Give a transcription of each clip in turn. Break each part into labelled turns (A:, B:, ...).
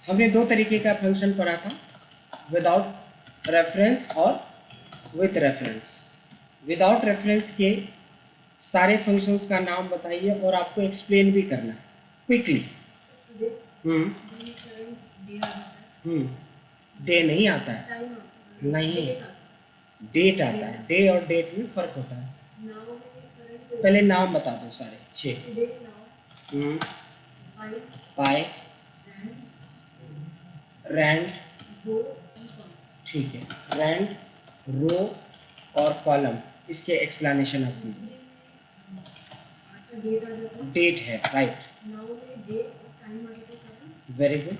A: हमने दो तरीके का फंक्शन पढ़ा था, विदाउट रेफरेंस और विथ रेफरेंस। विदाउट रेफरेंस के सारे फंक्शंस का नाम बताइए और आपको एक्सप्लेन भी करना है क्विकली। डे नहीं आता है, नहीं, डेट आता है। डे और डेट में फर्क होता है। पहले नाम बता दो सारे 6। पाई, रैंड, ठीक है, रैंड, रो और कॉलम, इसके एक्सप्लेनेशन आप कीजिए। डेट है, right, very good,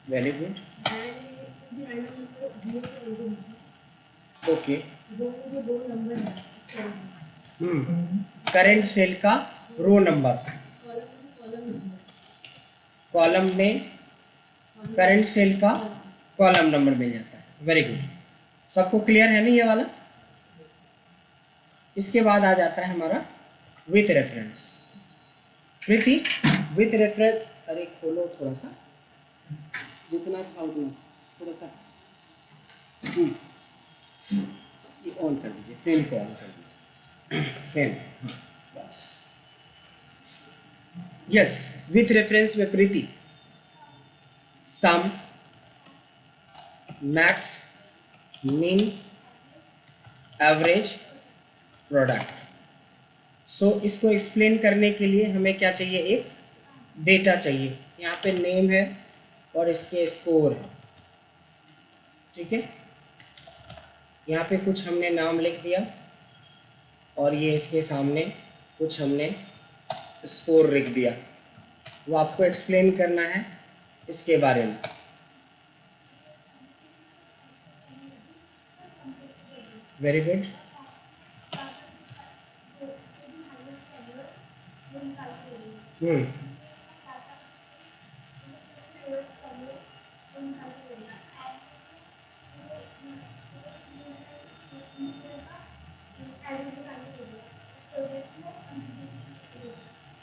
A: very good, okay. Current cell का रो नंबर, कॉलम में करंट सेल का कॉलम नंबर मिल जाता है। वेरी गुड, सबको क्लियर है नहीं ये वाला? इसके बाद आ जाता है हमारा with reference. Preeti, with reference, अरे खोलो थोड़ा सा, जितना था उतना थोड़ा सा ये ऑन कर दीजिए, फैन को ऑन कर दीजिए, फैन, हाँ बस। यस, विथ रेफरेंस में प्रीति, सम, मैक्स, मीन, एवरेज, प्रोडक्ट। सो इसको एक्सप्लेन करने के लिए हमें क्या चाहिए? एक डेटा चाहिए। यहाँ पे नेम है और इसके स्कोर है, ठीक है। यहाँ पे कुछ हमने नाम लिख दिया और ये इसके सामने कुछ हमने स्कोर लिख दिया। वो आपको एक्सप्लेन करना है इसके बारे में। Very good,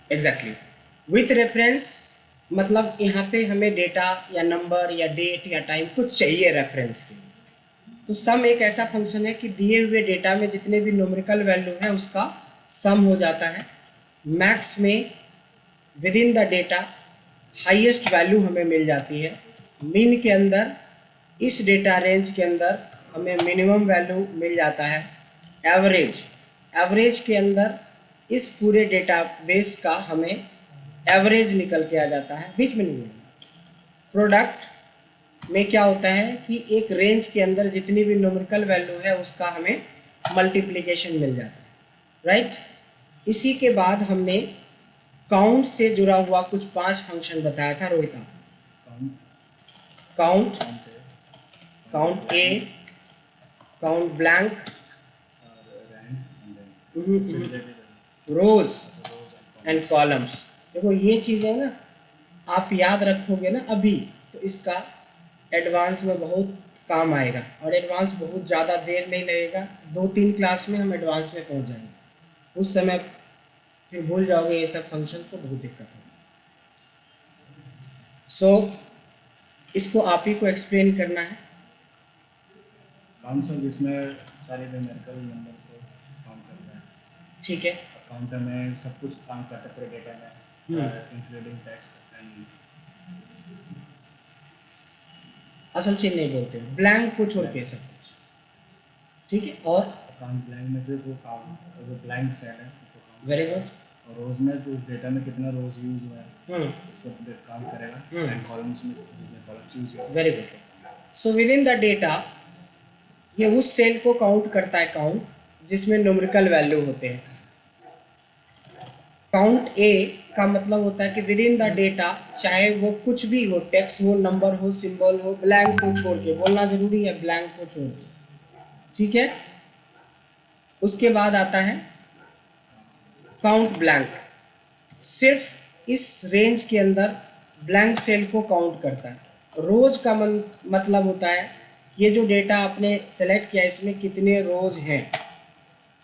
A: exactly. With reference मतलब यहाँ पे हमें डेटा या नंबर या डेट या टाइम कुछ चाहिए रेफरेंस के लिए। तो सम एक ऐसा फंक्शन है कि दिए हुए डेटा में जितने भी न्यूमेरिकल वैल्यू है उसका सम हो जाता है। मैक्स में with in the data highest value हमें मिल जाती है। मीन के अंदर इस डेटा रेंज के अंदर हमें मिनिमम वैल्यू मिल जाता है। एवरेज के अंदर इस पूरे डेटाबेस का हमें एवरेज निकल के आ जाता है, बीच में नहीं मिलेगा। प्रोडक्ट में क्या होता है कि एक रेंज के अंदर जितनी भी न्यूमेरिकल वैल्यू है उसका हमें मल्टीप्लिकेशन मिल जाता है, राइट। इसी के बाद हमने काउंट से जुड़ा हुआ कुछ 5 फंक्शन बताया था रोहित आपको। Count A, count blank, rows and columns. देखो ये चीज़ें ना आप याद रखोगे ना अभी, तो इसका एडवांस में बहुत काम आएगा और एडवांस बहुत ज़्यादा देर नहीं लगेगा। 2-3 क्लास में हम एडवांस में पहुंच जाएंगे। उस समय फिर भूल जाओगे ये सब फंक्शन, तो बहुत दिक्कत होगी। सो इसको आप ही को एक्सप्लेन करना है।
B: काउंट सर इसमें सारे न्यूमेरिकल नंबर को काउंट करता है, ठीक है। काउंटर में सब कुछ काउंट करता है पूरे डेटा में, इंक्लूडिंग टेक्स्ट एंड।
A: असल चीज नहीं बोलते, ब्लैंक को छोड़ के सब कुछ, ठीक है। और
B: काउंट ब्लैंक में से वो काउंट जो ब्लैंक सेल है उसको काउंट।
A: Very good.
B: और रोज में तो उस डेटा में कितना रोज यूज हुआ है उसको काउंट करेगा, एंड कॉलम्स में जितने कॉलम्स यूज हुए।
A: Very good. So with in the data ये उस सेल को काउंट करता है, काउंट जिसमें न्यूमेरिकल वैल्यू होते हैं। काउंट ए का मतलब होता है कि विद इन द डेटा चाहे वो कुछ भी हो, टेक्स्ट हो, नंबर हो, सिंबल हो, ब्लैंक को छोड़ के, बोलना जरूरी है ब्लैंक को छोड़ के, ठीक है। उसके बाद आता है काउंट ब्लैंक, सिर्फ इस रेंज के अंदर ब्लैंक सेल को काउंट करता है। रोज का मतलब होता है ये जो डेटा आपने सेलेक्ट किया इसमें कितने रोज हैं।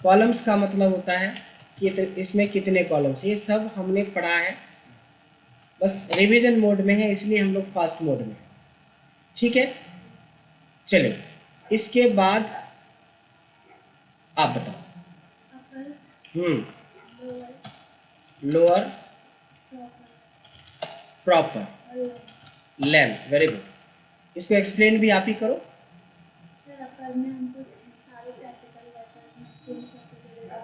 A: कॉलम्स का मतलब होता है कि इसमें कितने कॉलम्स, ये सब हमने पढ़ा है बस रिवीजन मोड में है इसलिए हम लोग फास्ट मोड में, ठीक है। चलिए इसके बाद आप बताओ। लोअर, प्रॉपर, लेन, वेरी गुड। इसको एक्सप्लेन भी आप ही करो।
C: सर अपर में हमको सारे कैपिटल लेटर चेंज करके देगा,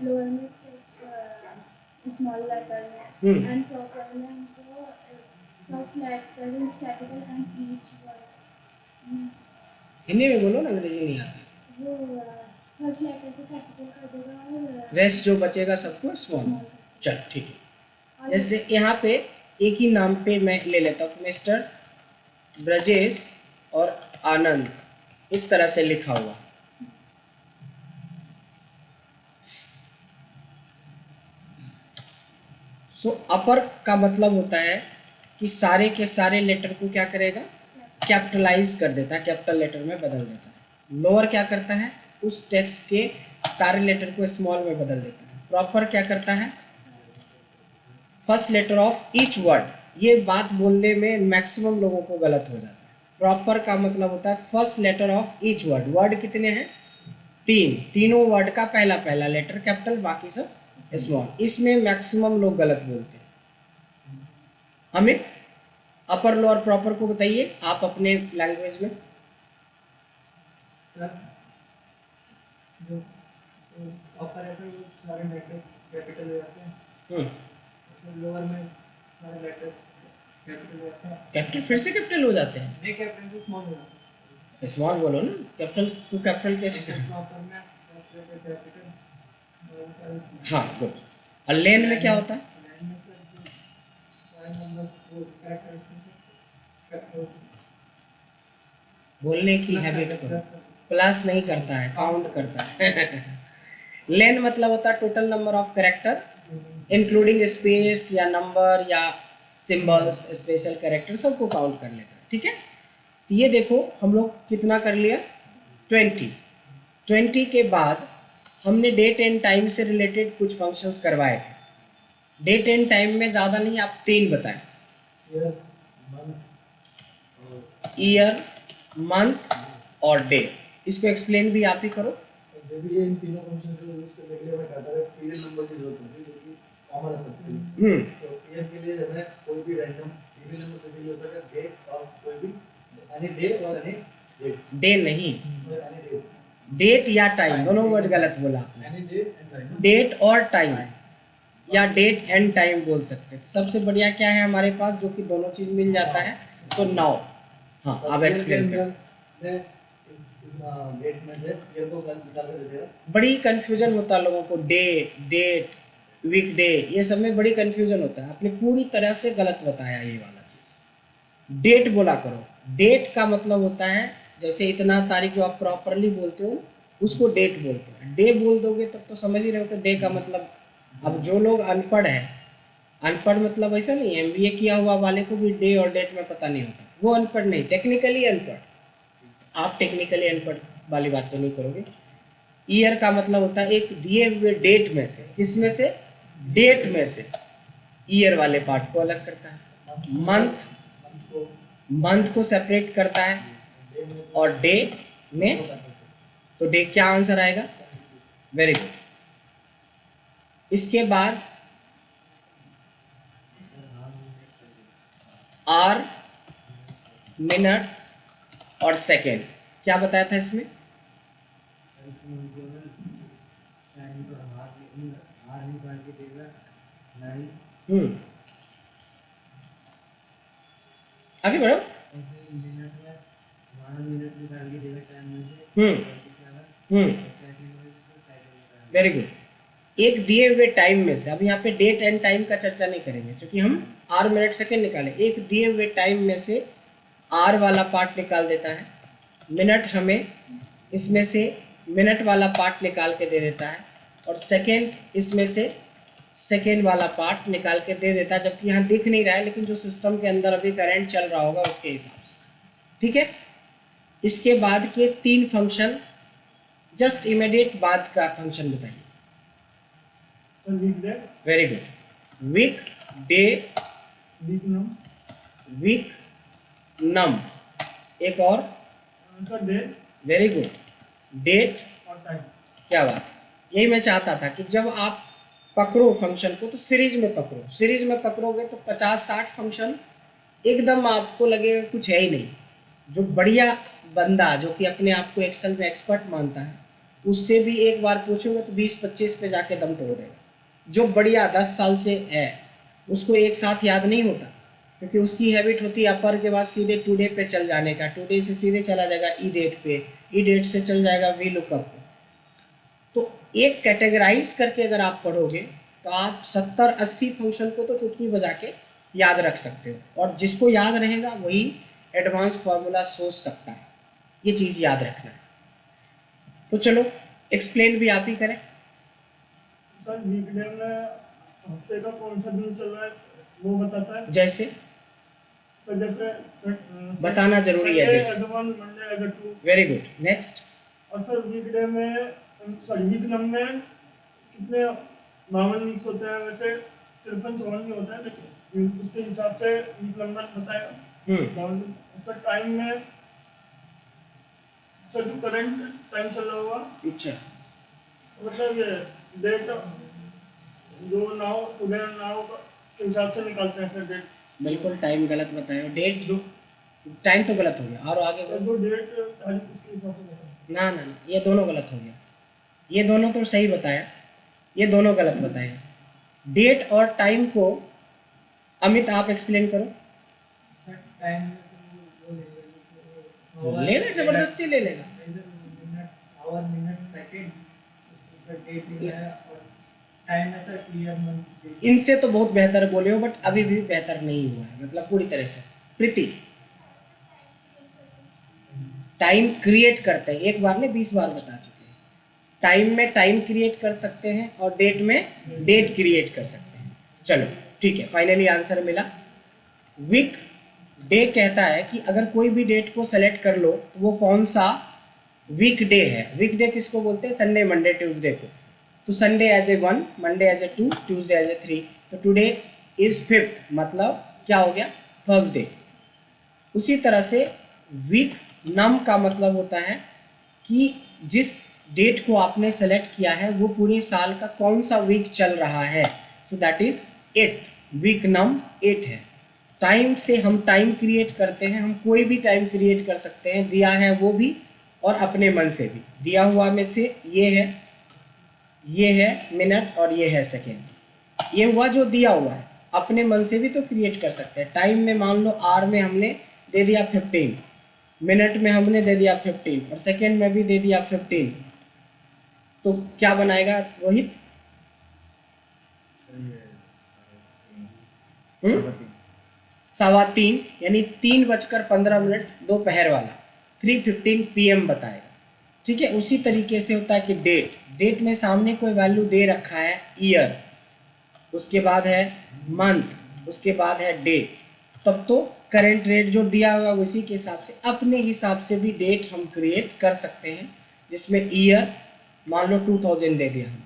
C: लोअर में सिर्फ स्मॉल लेटर में, एंड प्रॉपर में हमको first letter is capital and each word.
A: Hindi में बोलो ना, अंग्रेजी नहीं आती।
C: वो फर्स्ट लेटर को कैपिटल कर देगा और
A: रेस्ट जो बचेगा सबको स्मॉल। चल ठीक है। जैसे यहाँ पे एक ही नाम पे मैं ले लेता हूँ, मिस्टर ब्रजेश और आनंद, इस तरह से लिखा हुआ। सो अपर का मतलब होता है कि सारे के सारे लेटर को क्या करेगा, कैपिटलाइज कर देता है, कैपिटल लेटर में बदल देता है। लोअर क्या करता है, उस टेक्स्ट के सारे लेटर को स्मॉल में बदल देता है। प्रॉपर क्या करता है, first letter of each word. ये बात बोलने में मैक्सिमम लोगों को गलत हो जाता है। प्रॉपर का मतलब होता है first letter of each word. Word कितने हैं, तीनों वर्ड का पहला पहला लेटर कैपिटल, बाकी सब स्मॉल। इसमें मैक्सिमम लोग गलत बोलते हैं। अमित, अपर लोअर प्रॉपर को बताइए आप अपने लैंग्वेज में।
B: सर जो अपर है तो सारे लेटर कैपिटल हो जाते हैं, लोअर में सारे लेटर कैपिटल हो जाते हैं।
A: कैपिटल फिर से कैपिटल हो जाते हैं?
B: नहीं, कैपिटल से स्मॉल हो जाता है।
A: स्मॉल बोलो ना, कैपिटल को कैपिटल कैसे करें?
B: प्रॉपर में फर्स्ट लेटर कैपिटल,
A: हाँ गुड। और लेन में क्या होता है?
B: लेन में सर जो सारे नंबर्स को कैपिटल
A: बोलने की हैबिट करो। प्लस नहीं करता है, काउंट करता है। लेन मतलब होता है total number of character including space या नंबर या सिंबल्स, स्पेशल कैरेक्टर सबको काउंट कर लेता है, ठीक है। ये देखो हम लोग कितना कर लिया, 20 के बाद हमने डेट एंड टाइम से रिलेटेड कुछ फंक्शंस करवाए थे। डेट एंड टाइम में ज़्यादा नहीं, आप 3 बताएं। ईयर, मंथ और डे। इसको एक्सप्लेन भी आप ही करो।
D: बेसिकली इन तीनों फंक्शन को यूज करने के लिए हमें डाटा सीरियल नंबर की जरूरत होती है, जो कि कॉमन है सबके लिए। तो ईयर के लिए हमें कोई भी रैंडम सीरियल नंबर बेसिकली होता है, डेट और कोई भी एनी डे और एनी डेट।
A: डे नहीं,
D: एनी डेट,
A: डेट या टाइम, दोनों वर्ड गलत बोला आपने।
D: Any date and time.
A: Date और टाइम या डेट एंड टाइम बोल सकते हैं। तो सबसे बढ़िया क्या है हमारे पास, जो कि दोनों चीज़ मिल जाता है। सो नाउ हाँ अब एक्सप्लेन कर।
D: डेट में से ईयर को निकाल कर दे देगा।
A: बड़ी कंफ्यूजन होता है लोगों को, डे, डेट, वीक डे, ये सब में बड़ी कंफ्यूजन होता है। आपने पूरी तरह से गलत बताया ये वाला चीज़। डेट बोला करो। डेट का मतलब होता है जैसे इतना तारीख जो आप प्रॉपरली बोलते हो उसको डेट बोलते हैं। डे बोल दोगे तब तो समझ ही रहे हो कि डे का मतलब। अब जो लोग अनपढ़ है, अनपढ़ मतलब ऐसा नहीं है MBA किया हुआ वाले को भी डे और डेट में पता नहीं होता, वो अनपढ़ नहीं, टेक्निकली अनपढ़। आप टेक्निकली अनपढ़ वाली बात तो नहीं करोगे। ईयर का मतलब होता है एक दिए हुए डेट में से, किसमें से, डेट में से ईयर वाले पार्ट को अलग करता है। मंथ को सेपरेट करता है और डे में, तो डे क्या आंसर आएगा, वेरी गुड। इसके बाद आर, मिनट और सेकेंड, क्या बताया था इसमें? आगे बढ़ो। Very good. एक दिए हुए टाइम में से, अब यहाँ पे डेट एंड टाइम का चर्चा नहीं करेंगे क्योंकि हम आर, मिनट, सेकेंड निकालें। एक दिए हुए टाइम में से आर वाला पार्ट निकाल देता है, मिनट हमें इसमें से मिनट वाला पार्ट निकाल के दे देता है, और सेकेंड इसमें से सेकेंड वाला पार्ट निकाल के दे देता है। जबकि यहाँ दिख नहीं रहा है, लेकिन जो सिस्टम के अंदर अभी करंट चल रहा होगा उसके हिसाब से, ठीक है। इसके बाद के 3 फंक्शन, जस्ट इमीडिएट बाद का फंक्शन बताइए। Very good. Weekday
B: weeknum
A: weeknum, एक और,
B: sir date
A: very good, date,
B: और टाइम।
A: क्या बात, यही मैं चाहता था कि जब आप पकड़ो फंक्शन को तो सीरीज में पकड़ो, सीरीज में पकड़ोगे तो 50-60 फंक्शन एकदम आपको लगेगा कुछ है ही नहीं। जो बढ़िया बंदा जो कि अपने आप को एक्सेल में एक्सपर्ट मानता है उससे भी एक बार पूछोगे तो 20-25 पे जाके दम तोड़ देगा। जो बढ़िया 10 साल से है उसको एक साथ याद नहीं होता, क्योंकि उसकी हैबिट होती है अपर के बाद सीधे टुडे पे चल जाने का, टुडे से सीधे चला जाएगा ई डेट पे, ई डेट से चल जाएगा वी लुकअप पे। तो एक कैटेगराइज करके अगर आप पढ़ोगे तो आप 70-80 फंक्शन को तो चुटकी बजा के याद रख सकते हो, और जिसको याद रहेगा वही एडवांस फार्मूला सोच सकता है। ये चीज़ याद रखना है। तो चलो एक्सप्लेन भी आप ही करें।
B: सर वीकडे में हफ्ते का कौन सा दिन चल रहा है वो बताता है।
A: जैसे
B: सर जैसे
A: बताना जरूरी है, जैसे
B: as one, Monday as two.
A: Very good, next.
B: और सर वीकडे में सॉरी वीक नम में कितने 52 वीक्स होते हैं, वैसे 53-54 भी होता है, लेकिन उसके हिसाब से वीक नंबर बताएगा। सर टाइम में सर जो करंट टाइम चल रहा होगा,
A: अच्छा,
B: मतलब ये डेट जो नाउ टुडे नाउ के हिसाब से निकालते हैं सर डेट।
A: बिल्कुल टाइम गलत बताया, डेट
B: जो
A: टाइम तो गलत हो गया, और आगे
B: सर जो डेट उसके हिसाब से बताएं।
A: ना ना ना, ये दोनों गलत हो गया, ये दोनों तो सही बताया, ये दोनों गलत बताया। डेट और टाइम को अमित आप एक्सप्लेन करो।
B: सर टाइम
A: ले ले, जबरदस्ती ले लेगा।
B: Minute, hour, minute, second, sir date है और टाइम है सर क्लियर मंथ।
A: इनसे तो बहुत बेहतर बोले हो, बट अभी भी बेहतर नहीं हुआ है, मतलब पूरी तरह से। प्रीति, टाइम क्रिएट करते हैं, एक बार ने 20 बार बता चुके हैं। टाइम में टाइम क्रिएट कर सकते हैं और डेट में डेट क्रिएट कर सकते हैं। चलो ठीक है, फाइनली आंसर मिला। वीक डे कहता है कि अगर कोई भी डेट को सेलेक्ट कर लो तो वो कौन सा वीक डे है। वीक डे किसको बोलते हैं? संडे, मंडे, ट्यूसडे को। तो Sunday as a 1, Monday as a 2, Tuesday as a 3। तो टुडे इज 5th, मतलब क्या हो गया? थर्सडे। उसी तरह से वीक नम का मतलब होता है कि जिस डेट को आपने सेलेक्ट किया है वो पूरे साल का कौन सा वीक चल रहा है। सो दैट इज 8, वीक नम 8 है। टाइम से हम टाइम क्रिएट करते हैं, हम कोई भी टाइम क्रिएट कर सकते हैं, दिया है वो भी और अपने मन से भी। दिया हुआ में से ये है मिनट और ये है सेकेंड। ये हुआ जो दिया हुआ है, अपने मन से भी तो क्रिएट कर सकते हैं। टाइम में मान लो आर में हमने दे दिया 15, मिनट में हमने दे दिया 15 और सेकेंड में भी दे दिया 15, तो क्या बनाएगा रोहित? 3:15, यानी 3:15 दोपहर वाला, 3:15 PM बताएगा। ठीक है, उसी तरीके से होता है कि डेट में सामने कोई वैल्यू दे रखा है, ईयर, उसके बाद है मंथ, उसके बाद है डे, तब तो करंट रेट जो दिया हुआ उसी के हिसाब से अपने हिसाब से भी डेट हम क्रिएट कर सकते हैं। जिसमें ईयर मान लो 2000 दे दिया हमने,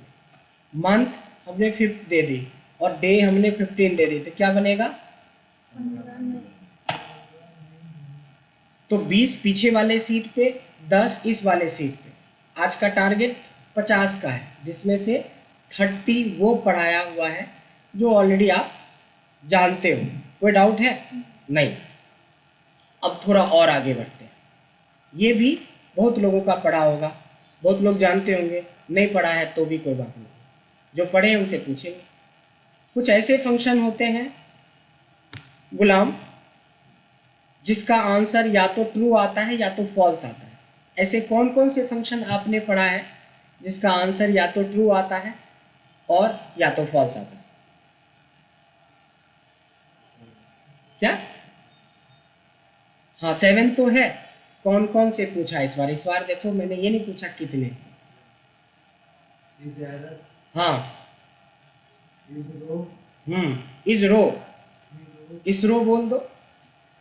A: मंथ हमने 5th दे दी और डे हमने 15 दे दी, तो क्या बनेगा?
C: 15
A: तो 20 पीछे वाले सीट पे, 10 इस वाले सीट पे। आज का टारगेट 50 का है, जिसमें से 30 वो पढ़ाया हुआ है जो ऑलरेडी आप जानते हो। कोई डाउट है? नहीं। अब थोड़ा और आगे बढ़ते हैं। ये भी बहुत लोगों का पढ़ा होगा, बहुत लोग जानते होंगे, नहीं पढ़ा है तो भी कोई बात नहीं, जो पढ़े हैं उनसे पूछेंगे। कुछ ऐसे फंक्शन होते हैं गुलाम जिसका आंसर या तो ट्रू आता है या तो फॉल्स आता है। ऐसे कौन कौन से फंक्शन आपने पढ़ा है जिसका आंसर या तो ट्रू आता है और या तो फॉल्स आता है? क्या? हाँ, 7 तो है। कौन कौन से पूछा इस बार देखो, मैंने ये नहीं पूछा कितने। हाँ, इज रो, इसरो बोल दो,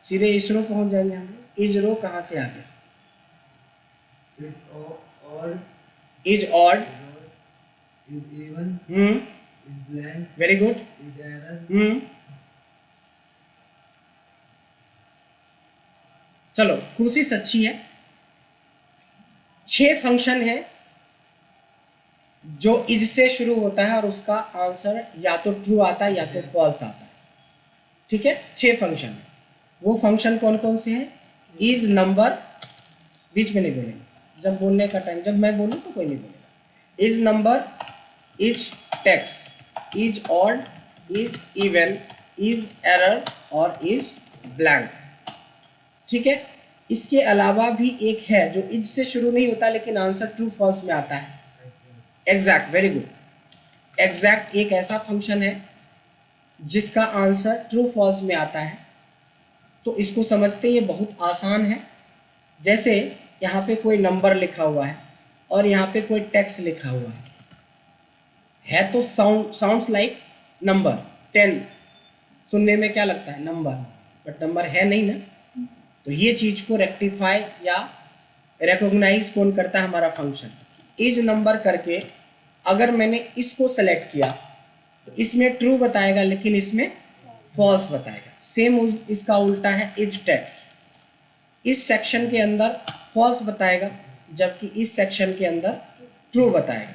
A: सीधे इसरो पहुंच जाएंगे हम लोग। इज रो कहाँ से आ गया? Is odd, very good. चलो कोशिश अच्छी है। 6 फंक्शन है जो इज से शुरू होता है और उसका आंसर या तो ट्रू आता है या तो फॉल्स आता है। ठीक है, 6 फंक्शन है। वो फंक्शन कौन कौन से हैं? इज नंबर, बीच में नहीं बोलेंगे, जब बोलने का टाइम, जब मैं बोलूँ तो कोई नहीं बोलेगा। Is number, is text, is odd, is even, is error और इज ब्लैंक। ठीक है, इसके अलावा भी एक है जो इज से शुरू नहीं होता लेकिन आंसर ट्रू फॉल्स में आता है, एग्जैक्ट। Very good. एग्जैक्ट एक ऐसा फंक्शन है जिसका आंसर ट्रू फॉल्स में आता है। तो इसको समझते ये बहुत आसान है। जैसे यहाँ पे कोई नंबर लिखा हुआ है और यहाँ पे कोई टेक्स्ट लिखा हुआ है तो साउंड्स लाइक नंबर 10, सुनने में क्या लगता है? नंबर, बट नंबर है नहीं ना। तो ये चीज़ को रेक्टिफाई या रिकॉग्नाइज कौन करता है? हमारा फंक्शन। इज नंबर करके अगर मैंने इसको सेलेक्ट किया तो इसमें ट्रू बताएगा लेकिन इसमें फॉल्स बताएगा। सेम इसका उल्टा है इज टेक्स्ट, इस सेक्शन के अंदर फॉल्स बताएगा जबकि इस सेक्शन के अंदर ट्रू बताएगा।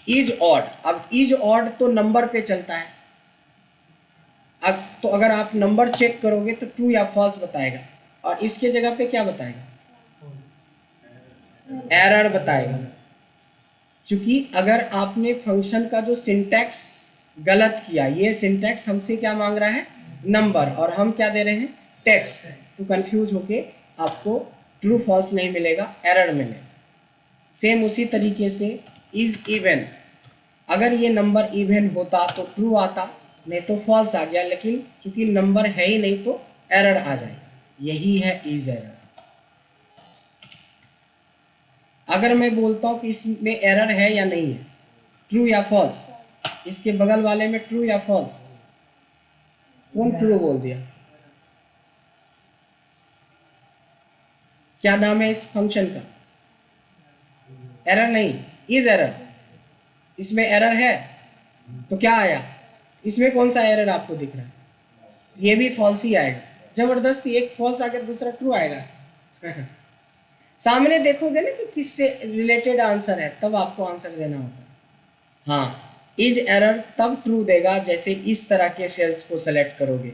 A: इज ऑड, अब इज ऑड तो नंबर पे चलता है, अब तो अगर आप नंबर चेक करोगे तो ट्रू या फॉल्स बताएगा और इसके जगह पे क्या बताएगा? एरर बताएगा। क्योंकि अगर आपने फंक्शन का जो सिंटैक्स गलत किया, ये सिंटैक्स हमसे क्या मांग रहा है? नंबर, और हम क्या दे रहे हैं? टेक्स्ट। तो कंफ्यूज होके आपको ट्रू फॉल्स नहीं मिलेगा, एरर मिलेगा। सेम उसी तरीके से इज इवन, अगर ये नंबर इवन होता तो ट्रू आता, नहीं तो फॉल्स आ गया, लेकिन चूंकि नंबर है ही नहीं तो एरर आ जाएगा। यही है इज एरर। अगर मैं बोलता हूँ कि इसमें एरर है या नहीं है, ट्रू या फॉल्स, इसके बगल वाले में ट्रू या फॉल्स, कौन ट्रू बोल दिया? क्या नाम है इस फंक्शन का? एरर नहीं, इज एरर। इसमें एरर है तो क्या आया? इसमें कौन सा एरर आपको दिख रहा है? ये भी फॉल्स ही आएगा। जबरदस्ती एक फॉल्स आ गया दूसरा ट्रू आएगा। सामने देखोगे ना कि किससे रिलेटेड आंसर है, तब आपको आंसर देना होता है। हाँ, इज एरर तब ट्रू देगा जैसे इस तरह के सेल्स को सेलेक्ट करोगे।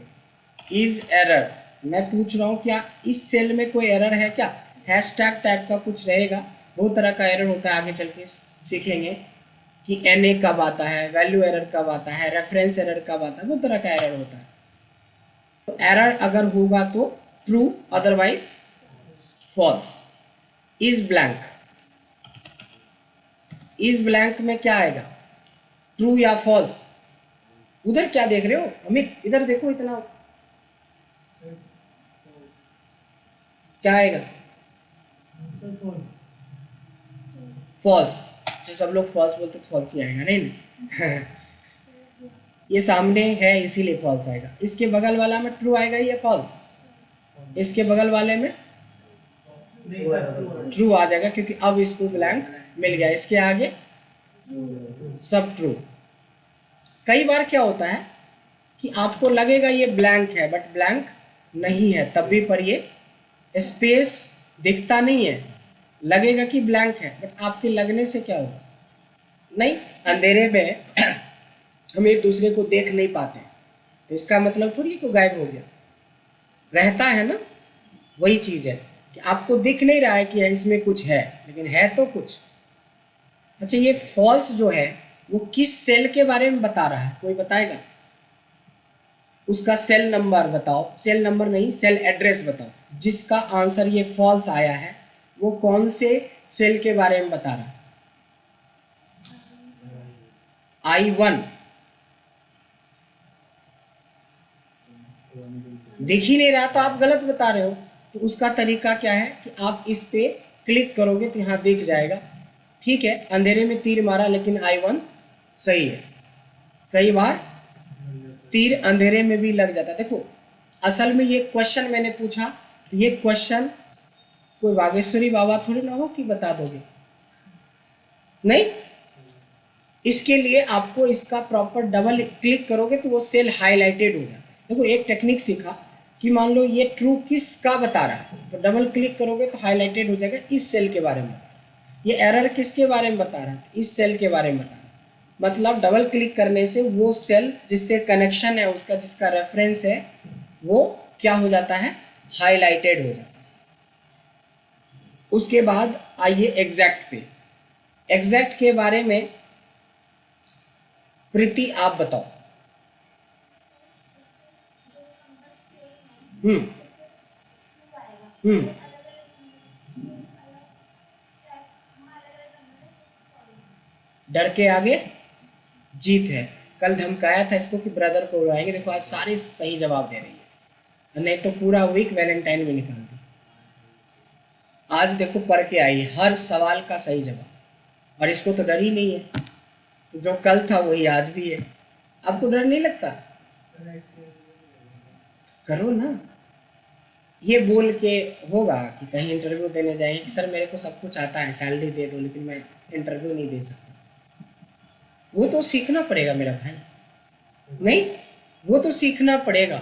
A: इज एरर, मैं पूछ रहा हूँ क्या इस सेल में कोई एरर है क्या? हैशटैग टाइप का कुछ रहेगा, बहुत तरह का एरर होता है, आगे चल के सीखेंगे कि NA कब आता है, वैल्यू एरर कब आता है, रेफरेंस एरर कब आता है, बहुत तरह का एरर होता है। तो एरर अगर होगा तो true, otherwise false. Is blank, is blank में क्या आएगा? ट्रू या फॉल्स? उधर क्या देख रहे हो अमित? इधर देखो, इतना क्या आएगा? फॉल्स। अच्छा, सब लोग फॉल्स बोलते तो फॉल्स ही आएगा, नहीं नहीं। ये सामने है इसीलिए फॉल्स आएगा। इसके बगल वाला में ट्रू आएगा या फॉल्स? इसके बगल वाले में ट्रू आ जाएगा क्योंकि अब इसको ब्लैंक मिल गया। इसके आगे सब ट्रू। कई बार क्या होता है कि आपको लगेगा ये ब्लैंक है बट ब्लैंक नहीं है, तब भी पर ये स्पेस दिखता नहीं है, लगेगा कि ब्लैंक है बट आपके लगने से क्या होगा? नहीं, अंधेरे में हम एक दूसरे को देख नहीं पाते तो इसका मतलब थोड़ी को गायब हो गया, रहता है ना। वही चीज़ है कि आपको दिख नहीं रहा है कि इसमें कुछ है लेकिन है तो कुछ। अच्छा, ये फॉल्स जो है वो किस सेल के बारे में बता रहा है? कोई बताएगा? उसका सेल नंबर बताओ। सेल नंबर नहीं, सेल एड्रेस बताओ। जिसका आंसर ये फॉल्स आया है वो कौन से सेल के बारे में बता रहा है? I1 दिख ही नहीं रहा तो आप गलत बता रहे हो। तो उसका तरीका क्या है कि आप इस पे क्लिक करोगे तो यहाँ दिख जाएगा। ठीक है, अंधेरे में तीर मारा लेकिन I1 सही है। कई बार तीर अंधेरे में भी लग जाता है। देखो, असल में ये क्वेश्चन मैंने पूछा तो ये क्वेश्चन कोई बागेश्वरी बाबा थोड़ी ना हो कि बता दोगे, नहीं। इसके लिए आपको इसका प्रॉपर डबल क्लिक करोगे तो वो सेल हाईलाइटेड हो जाता है। देखो, एक टेक्निक सीखा कि मान लो ये ट्रू किसका बता रहा है, तो डबल क्लिक करोगे तो हाईलाइटेड हो जाएगा इस सेल के बारे में बता रहा है। ये एरर किसके बारे में बता रहा है, इस सेल के बारे में बता रहा है। मतलब डबल क्लिक करने से वो सेल जिससे कनेक्शन है उसका, जिसका रेफरेंस है, वो क्या हो जाता है, हाईलाइटेड हो जाता है। उसके बाद आइए एग्जैक्ट पे। एग्जैक्ट के बारे में प्रीति आप बताओ। हम्म हम्म डर के आगे जीत है। कल धमकाया था इसको कि ब्रदर को उड़ाएंगे, देखो आज सारे सही जवाब दे रही है, नहीं तो पूरा वीक वैलेंटाइन में निकाल दी। आज देखो पढ़ के आई हर सवाल का सही जवाब, और इसको तो डर ही नहीं है, तो जो कल था वही आज भी है। आपको डर नहीं लगता? करो ना। ये बोल के होगा कि कहीं इंटरव्यू देने जाएंगे कि सर मेरे को सब कुछ आता है, सैलरी दे दो, लेकिन मैं इंटरव्यू नहीं दे सकता। वो तो सीखना पड़ेगा मेरा भाई, नहीं वो तो सीखना पड़ेगा,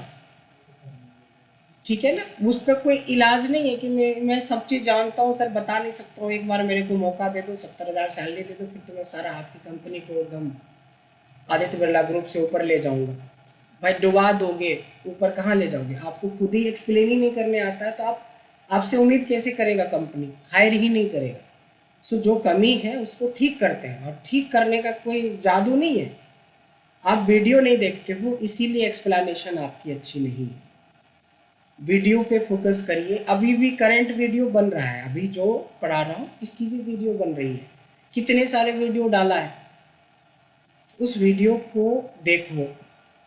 A: ठीक है ना। उसका कोई इलाज नहीं है कि मैं सब चीज़ जानता हूँ सर, बता नहीं सकता हूँ, एक बार मेरे को मौका दे दो, 70,000 सैलरी दे दो, फिर तो मैं सारा आपकी कंपनी को एकदम आदित्य बिरला ग्रुप से ऊपर ले जाऊंगा। भाई डुबा दोगे, ऊपर कहाँ ले जाओगे? आपको खुद ही एक्सप्लेन ही नहीं करने आता है, तो आपसे उम्मीद कैसे करेगा कंपनी? हायर ही नहीं करेगा। सो जो कमी है उसको ठीक करते हैं, और ठीक करने का कोई जादू नहीं है। आप वीडियो नहीं देखते हो इसीलिए एक्सप्लेनेशन आपकी अच्छी नहीं है। वीडियो पे फोकस करिए। अभी भी करंट वीडियो बन रहा है, अभी जो पढ़ा रहा हूँ इसकी भी वीडियो बन रही है। कितने सारे वीडियो डाला है, उस वीडियो को देखो।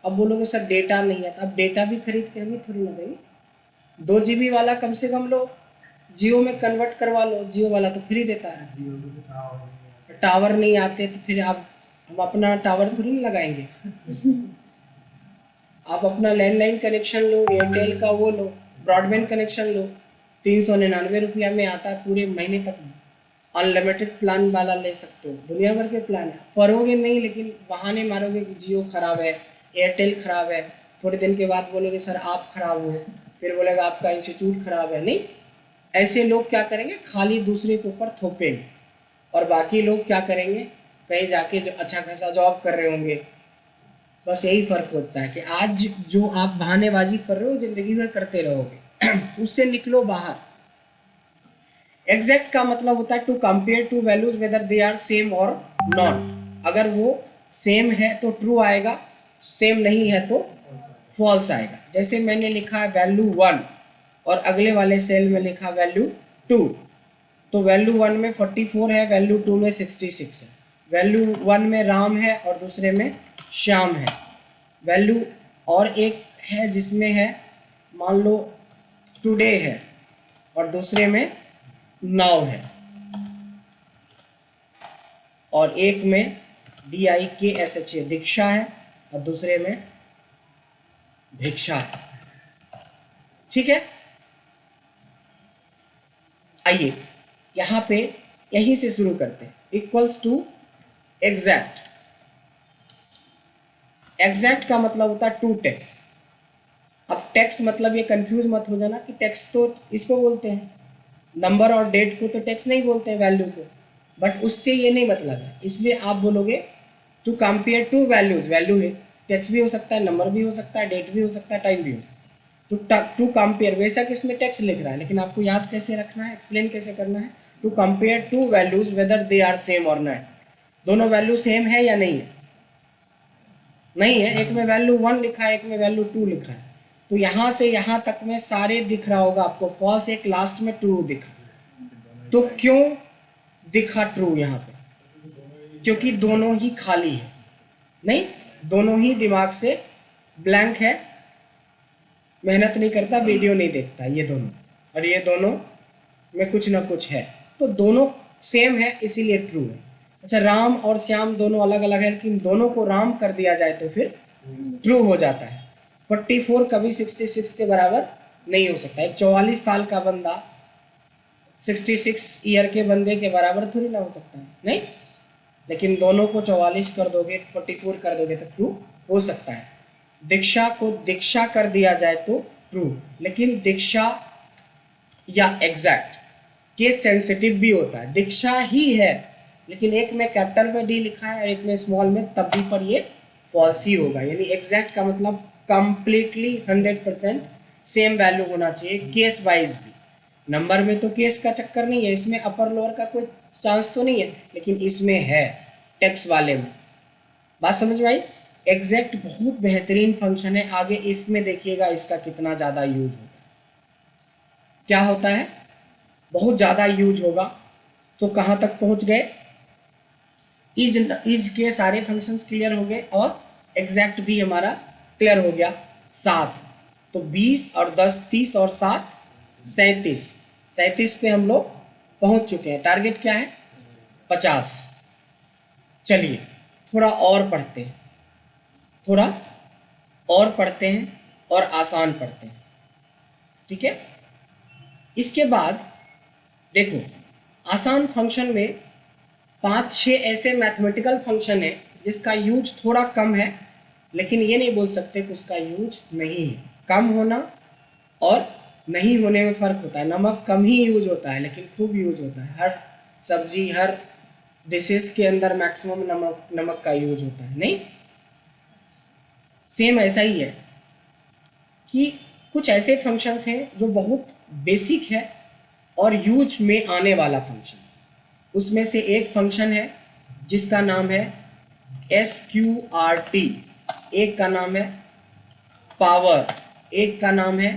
A: अब बोलोगे सर डेटा नहीं आता, अब डेटा भी खरीद के हमें थोड़ी ना देंगे। 2 GB वाला कम से कम लो, जियो में कन्वर्ट करवा लो, जियो वाला तो फ्री देता है। टावर नहीं आते तो फिर हम अपना टावर थोड़ी ना लगाएंगे। आप अपना लैंडलाइन कनेक्शन लो, एयरटेल का वो लो, ब्रॉडबैंड कनेक्शन लो, 399 रुपया में आता है, पूरे महीने तक अनलिमिटेड प्लान वाला ले सकते हो। दुनिया भर के प्लान है, पढ़ोगे नहीं लेकिन बहाने मारोगे कि जियो खराब है, एयरटेल खराब है, थोड़े दिन के बाद बोलोगे सर आप खराब हो, फिर बोलेगा आपका इंस्टीट्यूट खराब है। नहीं, ऐसे लोग क्या करेंगे, खाली दूसरे के ऊपर थोपेंगे, और बाकी लोग क्या करेंगे, कहीं जाके जो अच्छा खासा जॉब कर रहे होंगे। बस यही फ़र्क होता है कि आज जो आप बहानेबाजी कर रहे हो ज़िंदगी भर करते रहोगे। उससे निकलो बाहर। एग्जैक्ट का मतलब होता है to compare two values whether they are same और नॉट। अगर वो सेम है तो ट्रू आएगा, सेम नहीं है तो फॉल्स आएगा। जैसे मैंने लिखा है वैल्यू 1 और अगले वाले सेल में लिखा वैल्यू 2, तो वैल्यू 1 में 44 है, वैल्यू 2 में 66 है। वैल्यू 1 में राम है और दूसरे में श्याम है। वैल्यू और एक है जिसमें है मान लो टुडे है और दूसरे में नाउ है, और एक में DIKSH दीक्षा है और दूसरे में भिक्षा है। ठीक है, आइए यहाँ पे यहीं से शुरू करते हैं। Equals to exact. एग्जैक्ट का मतलब होता है टू टेक्स। अब टेक्स मतलब ये कंफ्यूज मत हो जाना कि टेक्स तो इसको बोलते हैं, नंबर और डेट को तो टेक्स नहीं बोलते हैं, वैल्यू को, बट उससे ये नहीं मतलब है। इसलिए आप बोलोगे to compare two values. Value है, टेक्स भी हो सकता है, नंबर भी हो सकता है, डेट भी हो सकता है, टाइम भी हो सकता है। टू कंपेयर, बेशक इसमें टेक्स लिख रहा है लेकिन आपको याद कैसे रखना है, एक्सप्लेन कैसे करना है। To compare two values whether they are same और नॉट। दोनों वैल्यू सेम है या नहीं है? नहीं है। एक में वैल्यू 1 लिखा है, एक में वैल्यू 2 लिखा है, तो यहाँ से यहाँ तक में सारे दिख रहा होगा आपको फॉल्स, एक लास्ट में ट्रू दिखा। तो क्यों दिखा ट्रू यहाँ पे? क्योंकि दोनों ही खाली है। नहीं, दोनों ही दिमाग से ब्लैंक है, मेहनत नहीं करता, वीडियो नहीं देखता, ये दोनों, और ये दोनों में कुछ ना कुछ है, तो दोनों सेम है इसीलिए ट्रू है। अच्छा, राम और श्याम दोनों अलग अलग है, लेकिन दोनों को राम कर दिया जाए तो फिर ट्रू हो जाता है। 44 कभी 66 के बराबर नहीं हो सकता। एक 44 साल का बंदा 66 ईयर के बंदे के बराबर थोड़ी ना हो सकता है, नहीं। लेकिन दोनों को 44 कर दोगे, 44 कर दोगे तो ट्रू हो सकता है। दीक्षा को दीक्षा कर दिया जाए तो ट्रू, लेकिन दीक्षा या एग्जैक्ट केस सेंसिटिव भी होता है। दीक्षा ही है लेकिन एक में कैपिटल में डी लिखा है और एक में स्मॉल में, तब भी पर ये फॉल्स ही होगा। यानी एग्जैक्ट का मतलब कंप्लीटली 100% सेम वैल्यू होना चाहिए, केस वाइज भी। नंबर में तो केस का चक्कर नहीं है, इसमें अपर लोअर का कोई चांस तो नहीं है, लेकिन इसमें है टेक्स्ट वाले में। बात समझ में आई? एग्जैक्ट बहुत बेहतरीन फंक्शन है। आगे इफ में देखिएगा इसका कितना ज़्यादा यूज होता है। क्या होता है? बहुत ज़्यादा यूज होगा। तो कहाँ तक पहुँच गए? इज के सारे फंक्शंस क्लियर हो गए और एग्जैक्ट भी हमारा क्लियर हो गया। 7 तो 20 और 10 30 और 7 37 पे हम लोग पहुंच चुके हैं। टारगेट क्या है? 50। चलिए थोड़ा और पढ़ते हैं, थोड़ा और पढ़ते हैं और आसान पढ़ते हैं, ठीक है। इसके बाद देखो, आसान फंक्शन में 5-6 ऐसे मैथमेटिकल फंक्शन है जिसका यूज थोड़ा कम है, लेकिन ये नहीं बोल सकते कि उसका यूज नहीं है। कम होना और नहीं होने में फ़र्क होता है। नमक कम ही यूज होता है लेकिन खूब यूज होता है। हर सब्जी, हर डिशेस के अंदर मैक्सिमम नमक का यूज होता है, नहीं? सेम ऐसा ही है कि कुछ ऐसे फंक्शंस हैं जो बहुत बेसिक है और यूज में आने वाला फंक्शन। उसमें से एक फंक्शन है जिसका नाम है SQRT, एक का नाम है पावर, एक का नाम है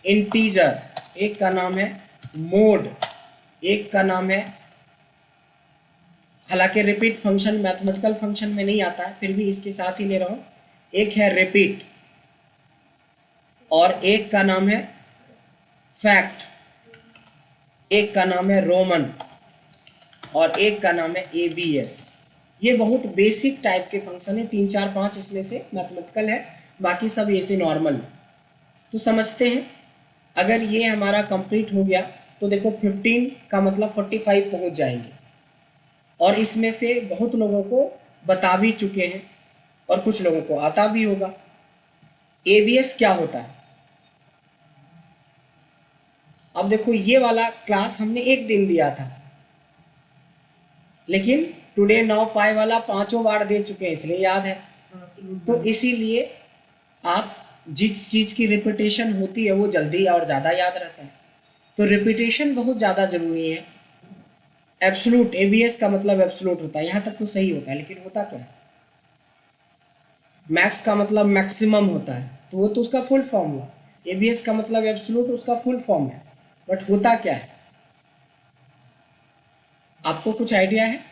A: इंटीजर, एक का नाम है मोड, एक का नाम है, हालांकि रिपीट फंक्शन मैथमेटिकल फंक्शन में नहीं आता है, फिर भी इसके साथ ही ले रहा हूँ। एक है रिपीट और एक का नाम है फैक्ट, एक का नाम है रोमन और एक का नाम है ABS। ये बहुत बेसिक टाइप के फंक्शन है। 3 4 5 इसमें से मैथमेटिकल है, बाकी सब ऐसे नॉर्मल है। तो समझते हैं, अगर ये हमारा कंप्लीट हो गया तो देखो 15 का मतलब 45 पहुंच जाएंगे। और इसमें से बहुत लोगों को बता भी चुके हैं और कुछ लोगों को आता भी होगा। ABS क्या होता है? अब देखो, ये वाला क्लास हमने एक दिन दिया था, लेकिन टुडे नाउ पाई वाला 5 बार दे चुके हैं, इसलिए याद है। तो इसीलिए आप जिस चीज़ की रिपीटेशन होती है वो जल्दी और ज़्यादा याद रहता है। तो रिपीटेशन बहुत ज़्यादा ज़रूरी है। एब्सोल्यूट, ABS का मतलब एब्सोल्यूट होता है, यहाँ तक तो सही होता है, लेकिन होता क्या है? मैक्स का मतलब मैक्सिमम होता है, तो वो तो उसका फुल फॉर्म हुआ। ABS का मतलब एब्सोल्यूट, उसका फुल फॉर्म है, बट होता क्या है? आपको कुछ आइडिया है?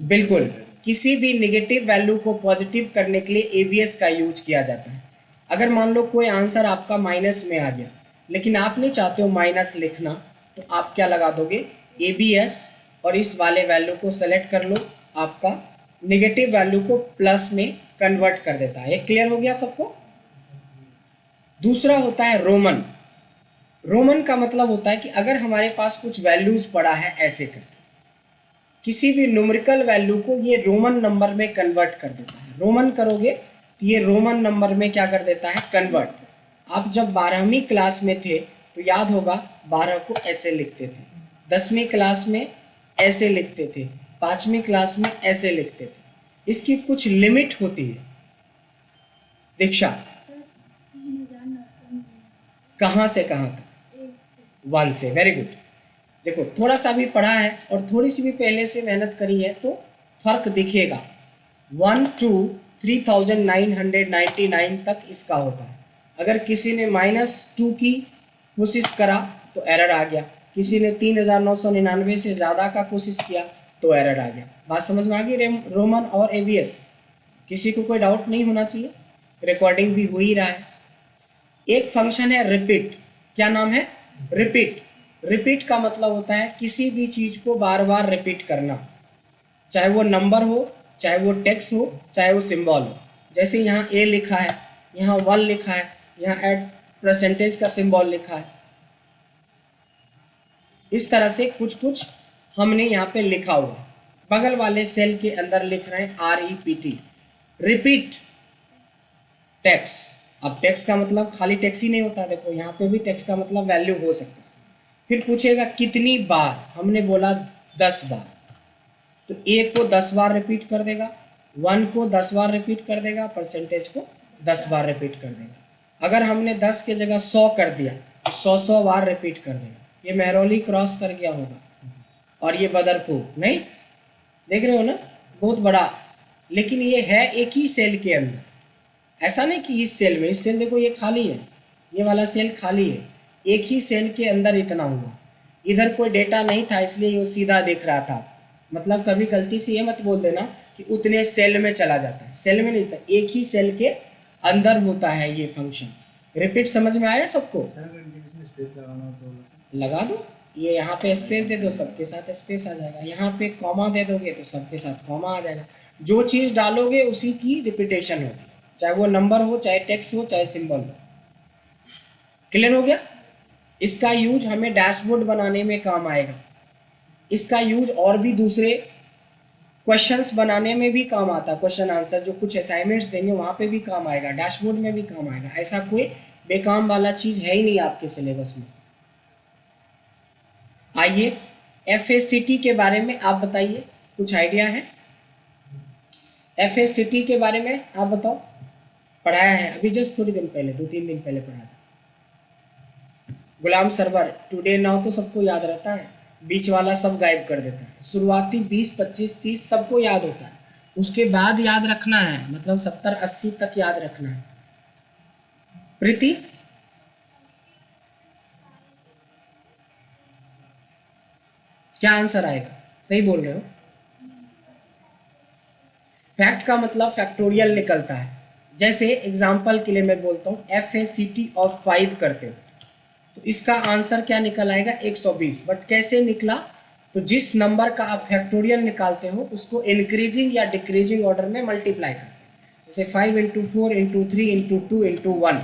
A: बिल्कुल, किसी भी नेगेटिव वैल्यू को पॉजिटिव करने के लिए ABS का यूज किया जाता है। अगर मान लो कोई आंसर आपका माइनस में आ गया, लेकिन आप नहीं चाहते हो माइनस लिखना, तो आप क्या लगा दोगे? ABS, और इस वाले वैल्यू को सेलेक्ट कर लो, आपका नेगेटिव वैल्यू को प्लस में कन्वर्ट कर देता है। ये क्लियर हो गया सबको? दूसरा होता है रोमन। रोमन का मतलब होता है कि अगर हमारे पास कुछ वैल्यूज पड़ा है ऐसे करके, किसी भी न्यूमेरिकल वैल्यू को ये रोमन नंबर में कन्वर्ट कर देता है। रोमन करोगे तो ये रोमन नंबर में क्या कर देता है? कन्वर्ट। आप जब 12वीं क्लास में थे तो याद होगा 12 को ऐसे लिखते थे, 10वीं क्लास में ऐसे लिखते थे, 5वीं क्लास में ऐसे लिखते थे। इसकी कुछ लिमिट होती है। दीक्षा, कहाँ से कहाँ तक? 1 से। Very good. देखो, थोड़ा सा भी पढ़ा है और थोड़ी सी भी पहले से मेहनत करी है तो फर्क दिखेगा। 1 to 3999 तक इसका होता है। अगर किसी ने -2 की कोशिश करा तो एरर आ गया, किसी ने 3999 से ज़्यादा का कोशिश किया तो एरर आ गया। बात समझ में आ गई? रोमन और ABS। किसी को कोई डाउट नहीं होना चाहिए, रिकॉर्डिंग भी हो ही रहा है। एक फंक्शन है रिपीट। क्या नाम है? रिपीट। रिपीट का मतलब होता है किसी भी चीज़ को बार बार रिपीट करना, चाहे वो नंबर हो, चाहे वो टेक्स्ट हो, चाहे वो सिंबल हो। जैसे यहाँ A लिखा है, यहाँ 1 लिखा है, यहाँ ऐड परसेंटेज का सिंबल लिखा है। इस तरह से कुछ कुछ हमने यहाँ पे लिखा हुआ है। बगल वाले सेल के अंदर लिख रहे हैं REPT। Repeat tax. अब टैक्स का मतलब खाली टैक्स ही नहीं होता, देखो यहाँ पे भी टैक्स का मतलब वैल्यू हो सकता है। फिर पूछेगा कितनी बार, हमने बोला 10 बार, तो ए को 10 बार रिपीट कर देगा, 1 को 10 बार रिपीट कर देगा, परसेंटेज को 10 बार रिपीट कर देगा। अगर हमने 10 के जगह 100 कर दिया तो 100 बार रिपीट कर देगा। ये मेहरौली क्रॉस कर गया होगा और ये बदरपुर नहीं, देख रहे हो ना, बहुत बड़ा। लेकिन ये है एक ही सेल के अंदर, ऐसा नहीं कि इस सेल में, इस सेल देखो ये खाली है, ये वाला सेल खाली है, एक ही सेल के अंदर इतना हुआ। इधर कोई डेटा नहीं था इसलिए ये सीधा दिख रहा था। मतलब कभी गलती से ये मत बोल देना कि उतने सेल में चला जाता है, सेल में नहीं था, एक ही सेल के अंदर होता है ये फंक्शन। रिपीट समझ में आया सबको?
D: स्पेस लगाना हो तो
A: लगा दो, ये यहाँ पे स्पेस दे दो, सबके साथ स्पेस आ जाएगा। यहाँ पे कॉमा दे दोगे तो सबके साथ कॉमा आ जाएगा। जो चीज़ डालोगे उसी की रिपीटेशन होगी, चाहे वो नंबर हो, चाहे टेक्स्ट हो, चाहे सिंबल हो। क्लियर हो गया? इसका यूज हमें डैशबोर्ड बनाने में काम आएगा, इसका यूज और भी दूसरे क्वेश्चंस बनाने में भी काम आता है। क्वेश्चन आंसर जो कुछ असाइनमेंट्स देंगे वहाँ पे भी काम आएगा, डैशबोर्ड में भी काम आएगा। ऐसा कोई बेकाम वाला चीज़ है ही नहीं आपके सिलेबस में। आइए FACT के बारे में आप बताइए, कुछ आइडिया है? FACT के बारे में आप बताओ। पढ़ाया है अभी जस्ट थोड़ी दिन पहले, 2-3 दिन पहले पढ़ाया था। गुलाम सरवर, टुडे नाउ तो सबको याद रहता है, बीच वाला सब गायब कर देता है। शुरुआती 20, 25, 30 सबको याद होता है, उसके बाद याद रखना है, मतलब 70, 80 तक याद रखना है। प्रीति, क्या आंसर आएगा? सही बोल रहे हो। फैक्ट का मतलब फैक्टोरियल निकलता है। जैसे एग्जाम्पल के लिए मैं बोलता हूँ FACT ऑफ 5 करते हो तो इसका आंसर क्या निकल आएगा? 120। बट कैसे निकला? तो जिस नंबर का आप फैक्टोरियल निकालते हो उसको इंक्रीजिंग या डिक्रीजिंग ऑर्डर में मल्टीप्लाई करते हैं। जैसे 5 × 4 × 3 × 2 × 1,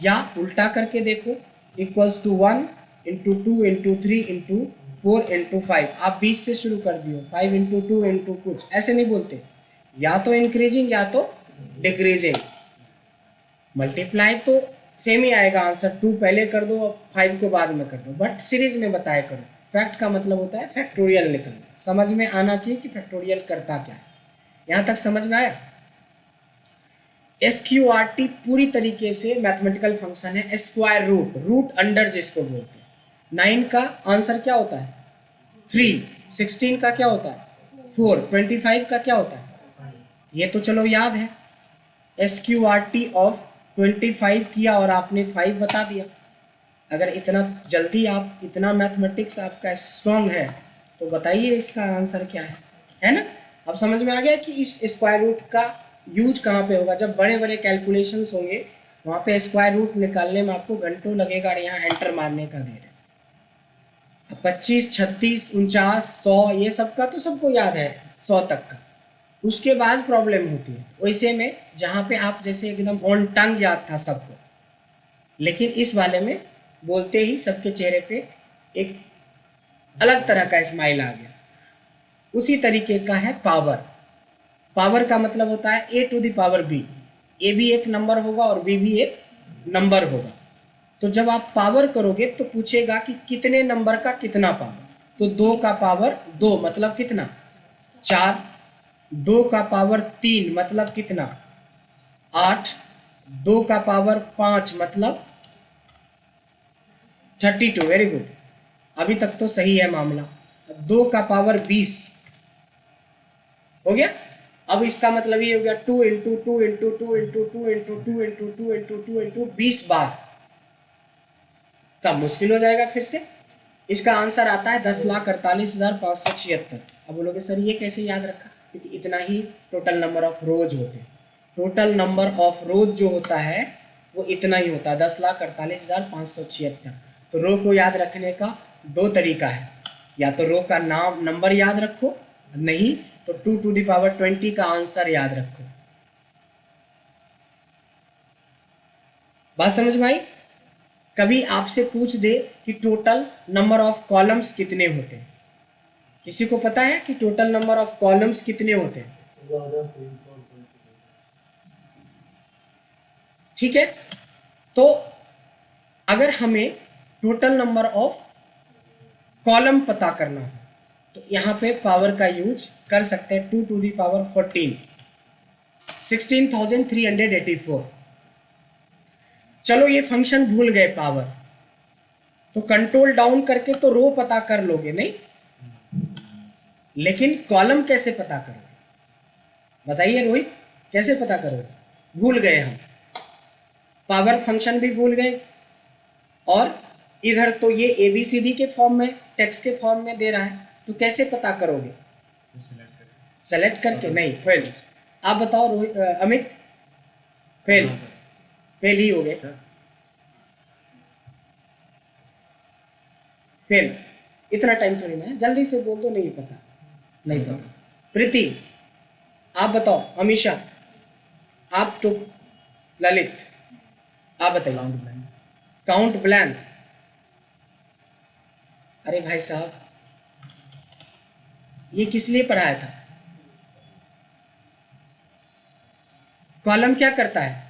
A: या उल्टा करके देखो, इक्वल्स टू 1 × 2 × 3 × 4 × 5। आप 20 से शुरू कर दियो, 5 × 2 × कुछ, ऐसे नहीं बोलते, या तो इंक्रीजिंग या तो डिक्रीजिंग। मल्टीप्लाई तो सेम ही आएगा आंसर, 2 पहले कर दो और 5 को बाद में कर दो, बट सीरीज में बताया करो। फैक्ट का मतलब होता है फैक्टोरियल निकालना। समझ में आना चाहिए कि फैक्टोरियल करता क्या है। यहाँ तक समझ में आया? SQRT पूरी तरीके से मैथमेटिकल फंक्शन है। स्क्वायर रूट, रूट अंडर जिसको बोलते हैं। 9 का आंसर क्या होता है? 3। 16 का क्या होता है? 4। 25 का क्या होता है? ये तो चलो याद है। SQRT ऑफ 25 किया और आपने 5 बता दिया। अगर इतना जल्दी आप, इतना मैथमेटिक्स आपका स्ट्रॉन्ग है तो बताइए इसका आंसर क्या है ना? अब समझ में आ गया कि इस स्क्वायर रूट का यूज कहाँ पे होगा। जब बड़े बड़े कैलकुलेशंस होंगे वहाँ पे स्क्वायर रूट निकालने में आपको घंटों लगेगा और यहाँ एंटर मारने का देर है। 25, 36, 49, 100 ये सब का तो सबको याद है, 100 तक का। उसके बाद प्रॉब्लम होती है वैसे में जहाँ पे आप जैसे एकदम ऑन टंग याद था सबको, लेकिन इस वाले में बोलते ही सबके चेहरे पे एक अलग तरह का स्माइल आ गया। उसी तरीके का है पावर। पावर का मतलब होता है A to the power B। A भी एक नंबर होगा और B भी एक नंबर होगा। तो जब आप पावर करोगे तो पूछेगा कि कितने नंबर का कितना पावर। तो 2 का पावर 2 मतलब कितना? 4। 2 का पावर 3 मतलब कितना? 8। 2 का पावर 5 मतलब 32। वेरी गुड, अभी तक तो सही है मामला। 2 का पावर 20 हो गया। अब इसका मतलब ये हो गया 2 × 2 × 2 × 2 × 2 × 2 × 2 × 2 × 20 बार। तब मुश्किल हो जाएगा फिर से। इसका आंसर आता है 10,48,576। अब बोलोगे सर ये कैसे याद रखा? क्योंकि इतना ही टोटल नंबर ऑफ रोज होते हैं। टोटल नंबर ऑफ रोज जो होता है वो इतना ही होता है, 10,48,576। तो रो को याद रखने का 2 तरीका है, या तो रो का नाम नंबर याद रखो, नहीं तो 2 to the power 20 का आंसर याद रखो। बात समझ में आई? कभी आपसे पूछ दे कि टोटल नंबर ऑफ कॉलम्स कितने होते हैं, किसी को पता है कि टोटल नंबर ऑफ कॉलम्स कितने होते हैं? ठीक है। तो अगर हमें टोटल नंबर ऑफ कॉलम पता करना हो तो यहाँ पे पावर का यूज कर सकते हैं, 2 to the power 14, 16,384। चलो ये फंक्शन भूल गए पावर, तो कंट्रोल डाउन करके तो रो पता कर लोगे नहीं, लेकिन कॉलम कैसे पता करोगे बताइए रोहित, कैसे पता करोगे? भूल गए हम, पावर फंक्शन भी भूल गए, और इधर तो ये ABCD के फॉर्म में, टेक्स्ट के फॉर्म में दे रहा है, तो कैसे पता करोगे? सेलेक्ट करके नहीं, फेल। आप बताओ रोहित, अमित, फेल, फेल ही हो गए, फेल। इतना टाइम थोड़ी ना है, जल्दी से बोल दो, नहीं पता, नहीं पता। प्रीति आप बताओ, अमीशा आप, तो ललित आप बताइए। Count blank. अरे भाई साहब, ये किस लिए पढ़ाया था? कॉलम क्या करता है?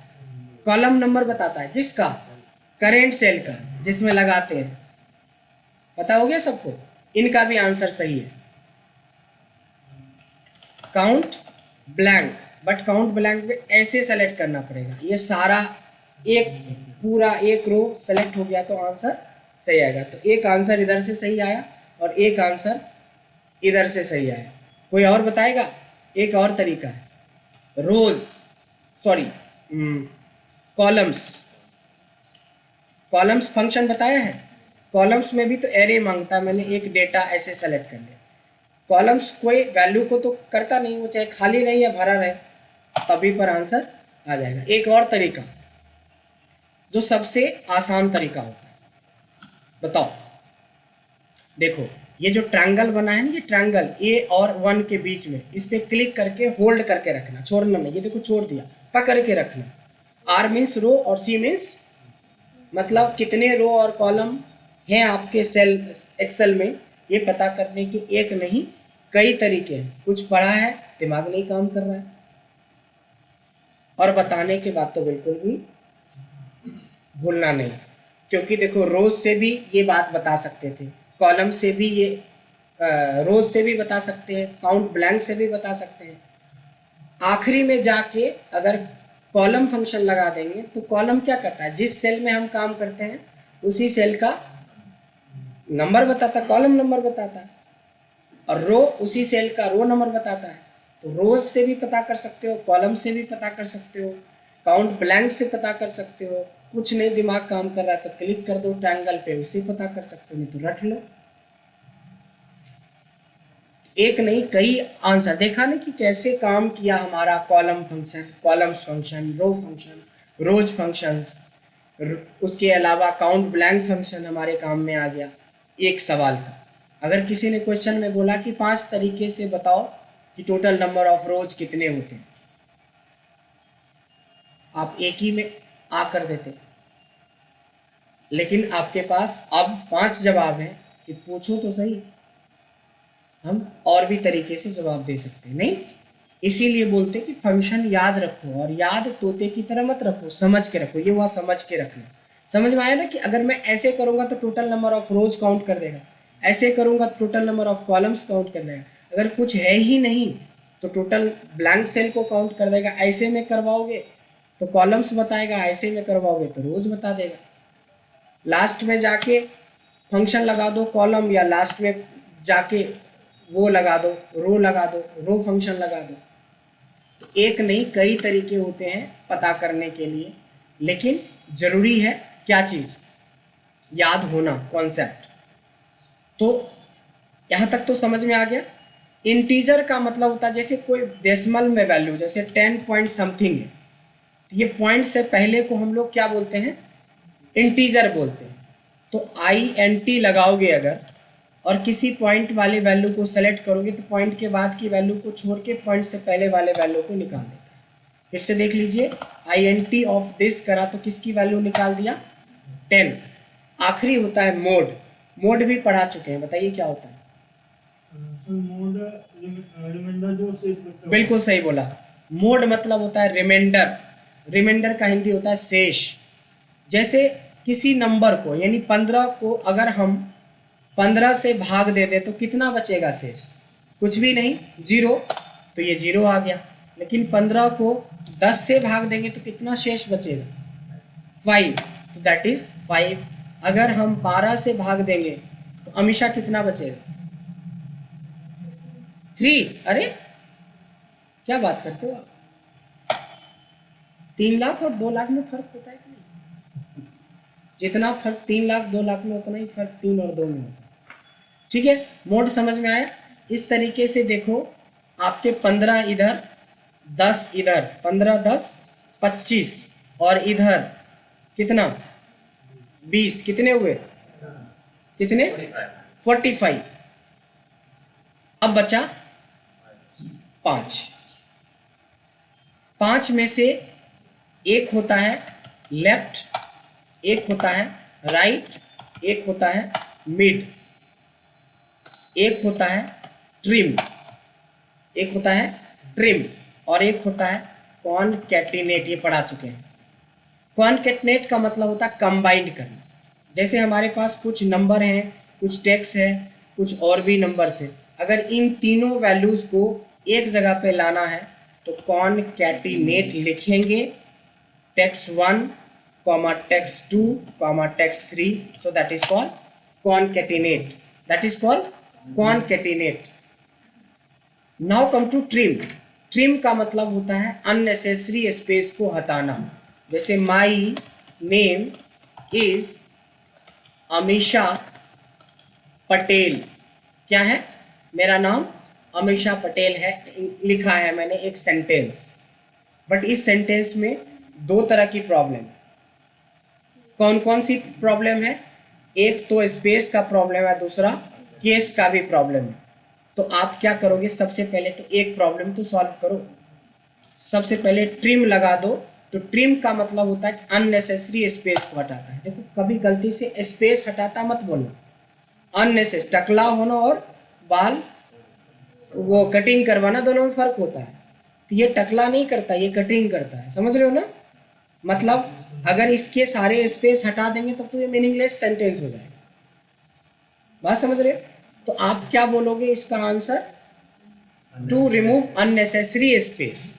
A: कॉलम नंबर बताता है, किसका? करेंट सेल का, जिसमें लगाते हैं। पता हो गया सबको? इनका भी आंसर सही है, count blank. But count blank में ऐसे सेलेक्ट करना पड़ेगा, ये सारा एक पूरा एक रो सेलेक्ट हो गया तो आंसर सही आएगा। तो एक आंसर इधर से सही आया और एक आंसर इधर से सही आया। कोई और बताएगा? एक और तरीका है, रोज, सॉरी, कॉलम्स। कॉलम्स फंक्शन बताया है, कॉलम्स में भी तो एरे मांगता है, मैंने एक डेटा ऐसे सेलेक्ट कर लिया। कॉलम्स कोई वैल्यू को तो करता नहीं, वो चाहे खाली रहे या भरा रहे, तभी पर आंसर आ जाएगा। एक और तरीका जो सबसे आसान तरीका होता है, बताओ। देखो ये जो ट्रायंगल बना है ना, ये ट्रायंगल A और 1 के बीच में, इस पे क्लिक करके होल्ड करके रखना, छोड़ना नहीं। ये देखो छोड़ दिया, पकड़ के रखना। R मीन्स रो और C मीन्स मतलब कितने रो और कॉलम हैं आपके सेल एक्सेल में, ये पता करने के एक नहीं कई तरीके हैं। कुछ पढ़ा है, दिमाग नहीं काम कर रहा है, और बताने के बाद तो बिल्कुल भी भूलना नहीं, क्योंकि देखो रोज से भी ये बात बता सकते थे, कॉलम से भी ये रोज से भी बता सकते हैं, काउंट ब्लैंक से भी बता सकते हैं। आखिरी में जाके अगर कॉलम फंक्शन लगा देंगे तो कॉलम क्या करता है, जिस सेल में हम काम करते हैं उसी सेल का नंबर बताता है, कॉलम नंबर बताता है, और रो उसी सेल का रो नंबर बताता है। तो रोज से भी पता कर सकते हो, कॉलम से भी पता कर सकते हो, काउंट ब्लैंक से पता कर सकते हो। कुछ नहीं दिमाग काम कर रहा है तो क्लिक कर दो ट्रायंगल पे, उससे पता कर सकते हो, नहीं तो रट लो। एक नहीं कई आंसर। देखा ना कि कैसे काम किया हमारा कॉलम फंक्शन, कॉलम्स फंक्शन, रो फंक्शन, रोज फंक्शंस, उसके अलावा काउंट ब्लैंक फंक्शन हमारे काम में आ गया एक सवाल का। अगर किसी ने क्वेश्चन में बोला कि 5 तरीके से बताओ कि टोटल नंबर ऑफ रोज कितने होते हैं, आप एक ही में आ कर देते, लेकिन आपके पास अब 5 जवाब हैं कि पूछो तो सही, हम और भी तरीके से जवाब दे सकते हैं। नहीं, इसीलिए बोलते कि फंक्शन याद रखो, और याद तोते की तरह मत रखो, समझ के रखो। ये हुआ समझ के रखना। समझ में आया ना कि अगर मैं ऐसे करूँगा तो total number of rose count कर देगा, ऐसे करूँगा तो total number of columns count कर देगा, अगर कुछ है ही नहीं तो टोटल ब्लैंक सेल को काउंट कर देगा। ऐसे में करवाओगे तो कॉलम्स बताएगा, ऐसे में करवाओगे तो रोज बता देगा। लास्ट में जाके फंक्शन लगा दो कॉलम, या लास्ट में जाके वो लगा दो रो, लगा दो रो फंक्शन लगा दो। तो एक नहीं कई तरीके होते हैं पता करने के लिए, लेकिन ज़रूरी है क्या चीज़, याद होना, कॉन्सेप्ट। तो यहाँ तक तो समझ में आ गया। इंटीजर का मतलब होता है जैसे कोई डेसिमल में वैल्यू, जैसे 10 पॉइंट समथिंग है, तो ये पॉइंट से पहले को हम लोग क्या बोलते हैं, इंटीजर बोलते हैं। तो INT लगाओगे अगर, और किसी पॉइंट वाले वैल्यू को सेलेक्ट करोगे तो पॉइंट के बाद की वैल्यू को छोड़ के पॉइंट से पहले वाले वैल्यू को निकाल देता है। फिर से देख लीजिए, INT ऑफ दिस करा तो किसकी वैल्यू निकाल दिया, 10। आखिरी होता है मोड। मोड भी पढ़ा चुके हैं, बताइए क्या होता है।
B: मोड रिमाइंडर जो सेव करता है।
A: बिल्कुल सही बोला, मोड मतलब होता है रिमाइंडर। रिमाइंडर का हिंदी होता है शेष। जैसे किसी नंबर को यानी 15 को अगर हम 15 से भाग दे दें तो कितना बचेगा शेष? कुछ भी नहीं, 0, तो ये 0 आ गया। लेकिन 15 को 10 से भाग देंगे तो कितना शेष बचेगा? 5, तो दैट इज 5। अगर हम 12 से भाग देंगे तो हमेशा कितना बचेगा? 3। अरे क्या बात करते हो आप? 3 लाख और 2 लाख में फर्क होता है कि नहीं? जितना फर्क 3 लाख 2 लाख में उतना ही फर्क 3 और 2 में होता है। ठीक है, मोड समझ में आया? इस तरीके से देखो, आपके 15 इधर, 10 इधर, 15 10 25 और इधर कितना? 20, कितने हुए? कितने? 45। अब बचा 5। 5 में से एक होता है लेफ्ट, एक होता है राइट, एक होता है मिड, एक होता है ट्रिम, एक होता है ट्रिम और एक होता है कॉनकैटिनेट। ये पढ़ा चुके हैं। कॉनकैटिनेट का मतलब होता है कंबाइंड करना। जैसे हमारे पास कुछ नंबर हैं, कुछ टेक्स्ट है, कुछ और भी नंबर्स है। अगर इन तीनों वैल्यूज़ को एक जगह पे लाना है तो कॉनकैटिनेट लिखेंगे, text 1, text 2, text 3, so that is called concatenate. That is called concatenate. Now come to trim. Trim का मतलब होता है अननेसेसरी स्पेस को हटाना। जैसे my name is Amisha Patel. क्या है? मेरा नाम अमीषा पटेल है, लिखा है मैंने एक सेंटेंस। बट इस सेंटेंस में 2 तरह की प्रॉब्लम। कौन कौन सी प्रॉब्लम है? एक तो स्पेस का प्रॉब्लम है, दूसरा केस का भी प्रॉब्लम है। तो आप क्या करोगे? सबसे पहले तो एक प्रॉब्लम तो सॉल्व करो। सबसे पहले ट्रिम लगा दो। तो ट्रिम का मतलब होता है कि अननेसेसरी स्पेस को हटाता है। देखो, कभी गलती से स्पेस हटाता मत बोलना। अननेसेसरी, टकला होना और बाल वो कटिंग करवाना, दोनों में फर्क होता है। तो ये टकला नहीं करता, ये कटिंग करता है। समझ रहे हो ना? मतलब अगर इसके सारे स्पेस हटा देंगे तब तो ये मीनिंगलेस सेंटेंस हो जाएगा। बात समझ रहे हो? तो आप क्या बोलोगे इसका answer? To remove unnecessary space.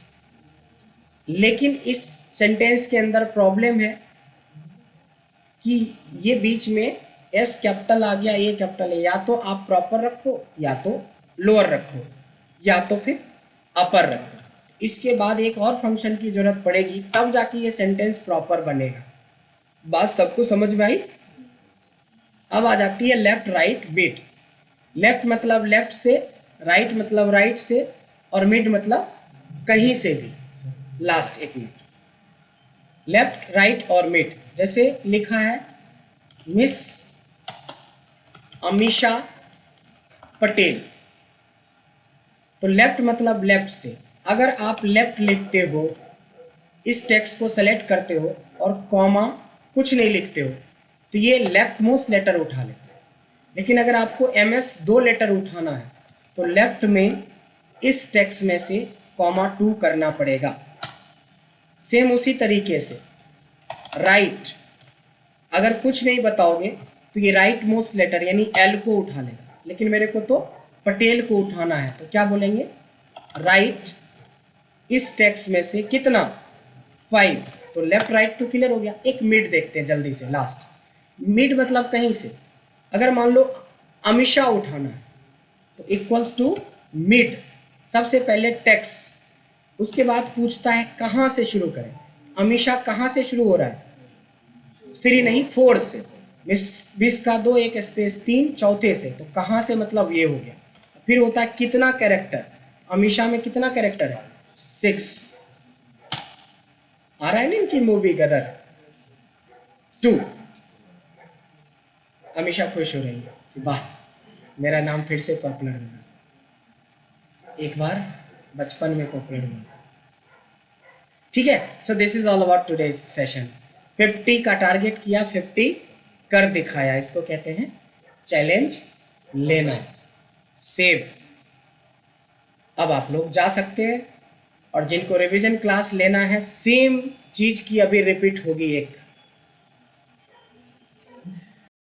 A: लेकिन इस सेंटेंस के अंदर प्रॉब्लम है कि ये बीच में एस कैपिटल आ गया, ए कैपिटल है। या तो आप प्रॉपर रखो, या तो लोअर रखो, या तो फिर अपर रखो। इसके बाद एक और फंक्शन की जरूरत पड़ेगी, तब जाके ये सेंटेंस प्रॉपर बनेगा। बात सबको समझ में आई? अब आ जाती है लेफ्ट राइट मिड। लेफ्ट मतलब लेफ्ट से, राइट मतलब राइट से, और मिड मतलब कहीं से भी, लास्ट एक मिनट। लेफ्ट राइट और मिड। जैसे लिखा है मिस अमीषा पटेल, तो लेफ्ट मतलब लेफ्ट से। अगर आप लेफ्ट लिखते हो, इस टेक्स्ट को सेलेक्ट करते हो और कॉमा कुछ नहीं लिखते हो, तो ये लेफ्ट मोस्ट लेटर उठा लेता है। लेकिन अगर आपको MS 2 लेटर उठाना है तो लेफ्ट में इस टेक्स्ट में से (2) करना पड़ेगा। सेम उसी तरीके से राइट, अगर कुछ नहीं बताओगे तो ये राइट मोस्ट लेटर यानी L को उठा लेगा। लेकिन मेरे को तो पटेल को उठाना है, तो क्या बोलेंगे? राइट इस टेक्स्ट में से कितना? 5। तो लेफ्ट राइट तो क्लियर हो गया। एक मिड देखते हैं जल्दी से, लास्ट। मिड मतलब कहीं से, अगर मान लो अमीषा उठाना है तो इक्वल्स टू मिड। सबसे पहले टेक्स्ट, उसके बाद पूछता है कहाँ से शुरू करें। अमीषा कहाँ से शुरू हो रहा है? 3 नहीं 4 से। 20 का 2 एक स्पेस 3 चौथे से, तो कहाँ से मतलब ये हो गया। फिर होता है कितना कैरेक्टर, अमीषा में कितना कैरेक्टर है? 6। आ रहा है ना इनकी मूवी गदर 2। अमीषा खुश हो रही है, वाह मेरा नाम फिर से पॉपुलर हुआ। एक बार बचपन में पॉपुलर हुआ था। ठीक है, so this is all about today's session. 50 का टारगेट किया, 50 कर दिखाया। इसको कहते हैं चैलेंज लेना। सेव। अब आप लोग जा सकते हैं, और जिनको रिवीजन क्लास लेना है सेम चीज की अभी रिपीट होगी एक